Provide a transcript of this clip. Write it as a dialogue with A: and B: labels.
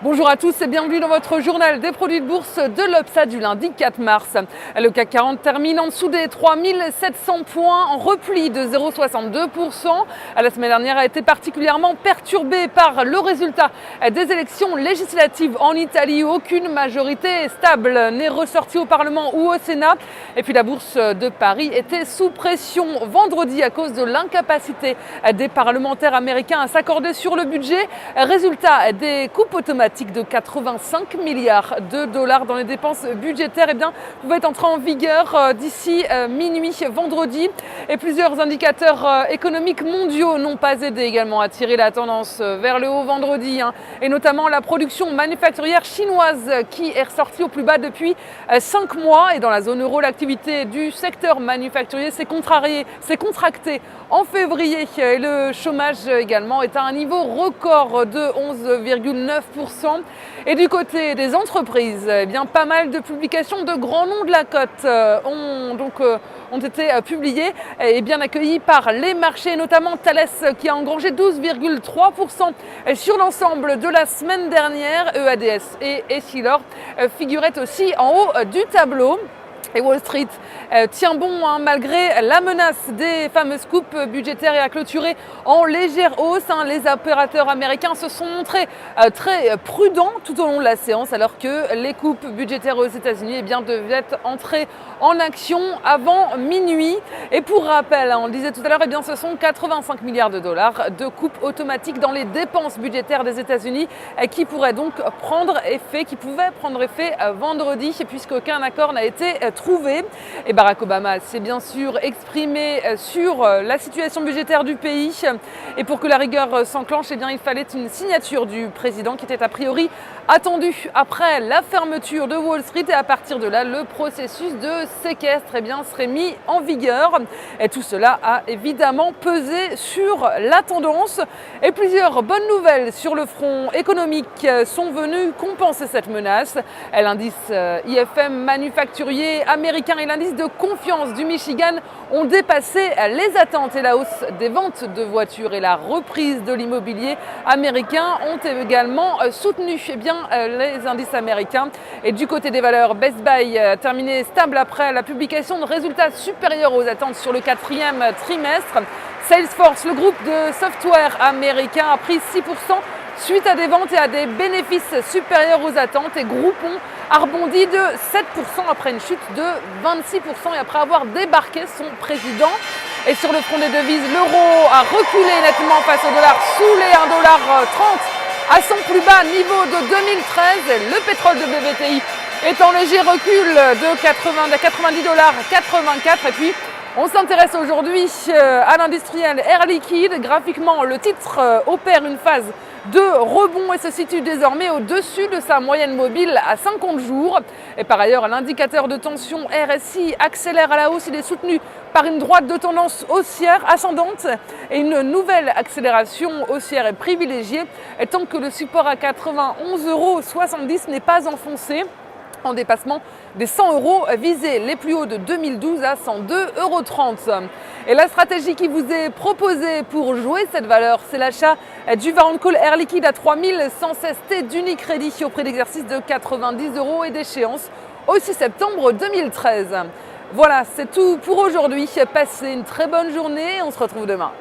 A: Bonjour à tous et bienvenue dans votre journal des produits de bourse de l'Obsa du lundi 4 mars. Le CAC 40 termine en dessous des 3700 points en repli de 0,62%. La semaine dernière a été particulièrement perturbée par le résultat des élections législatives en Italie où aucune majorité stable n'est ressortie au Parlement ou au Sénat. Et puis la bourse de Paris était sous pression vendredi à cause de l'incapacité des parlementaires américains à s'accorder sur le budget. Résultat des coupes automatiques de 85 milliards de dollars dans les dépenses budgétaires pouvaient entrer en vigueur d'ici minuit vendredi. Et plusieurs indicateurs économiques mondiaux n'ont pas aidé également à tirer la tendance vers le haut vendredi. Et notamment la production manufacturière chinoise qui est ressortie au plus bas depuis 5 mois. Et dans la zone euro, l'activité du secteur manufacturier s'est contractée en février. Et le chômage également est à un niveau record de 11,9%. Et du côté des entreprises, pas mal de publications de grands noms de la cote ont été publiées et bien accueillies par les marchés, notamment Thales qui a engrangé 12,3% sur l'ensemble de la semaine dernière. EADS et Essilor figuraient aussi en haut du tableau. Et Wall Street tient bon malgré la menace des fameuses coupes budgétaires et a clôturé en légère hausse. Les opérateurs américains se sont montrés très prudents tout au long de la séance alors que les coupes budgétaires aux États-Unis devaient entrer en action avant minuit. Et pour rappel, on le disait tout à l'heure, ce sont 85 milliards de dollars de coupes automatiques dans les dépenses budgétaires des États-Unis qui pouvaient prendre effet vendredi puisqu'aucun accord n'a été trouvé. Et Barack Obama s'est bien sûr exprimé sur la situation budgétaire du pays. Et pour que la rigueur s'enclenche, il fallait une signature du président qui était a priori attendue après la fermeture de Wall Street. Et à partir de là, le processus de séquestre serait mis en vigueur. Et tout cela a évidemment pesé sur la tendance. Et plusieurs bonnes nouvelles sur le front économique sont venues compenser cette menace. L'indice IFM manufacturier américain et l'indice de confiance du Michigan ont dépassé les attentes et la hausse des ventes de voitures et la reprise de l'immobilier américain ont également soutenu les indices américains. Et du côté des valeurs, Best Buy a terminé stable après la publication de résultats supérieurs aux attentes sur le quatrième trimestre. Salesforce, le groupe de software américain, a pris 6% suite à des ventes et à des bénéfices supérieurs aux attentes. Et Groupon a rebondi de 7% après une chute de 26% et après avoir débarqué son président. Et sur le front des devises, l'euro a reculé nettement face au dollar sous les 1,30 $ à son plus bas niveau de 2013. Le pétrole de WTI est en léger recul de 90 $ 84. Et puis on s'intéresse aujourd'hui à l'industriel Air Liquide. Graphiquement, le titre opère une phase de rebond et se situe désormais au-dessus de sa moyenne mobile à 50 jours. Et par ailleurs, l'indicateur de tension RSI accélère à la hausse. Il est soutenu par une droite de tendance haussière ascendante et une nouvelle accélération haussière est privilégiée tant que le support à 91,70 € n'est pas enfoncé en dépassement des 100 € visés les plus hauts de 2012 à 102,30 €. Et la stratégie qui vous est proposée pour jouer cette valeur, c'est l'achat du Warrant Call Air Liquide à 3116 T d'Unicredit au prix d'exercice de 90 € et d'échéance au 6 septembre 2013. Voilà, c'est tout pour aujourd'hui. Passez une très bonne journée. On se retrouve demain.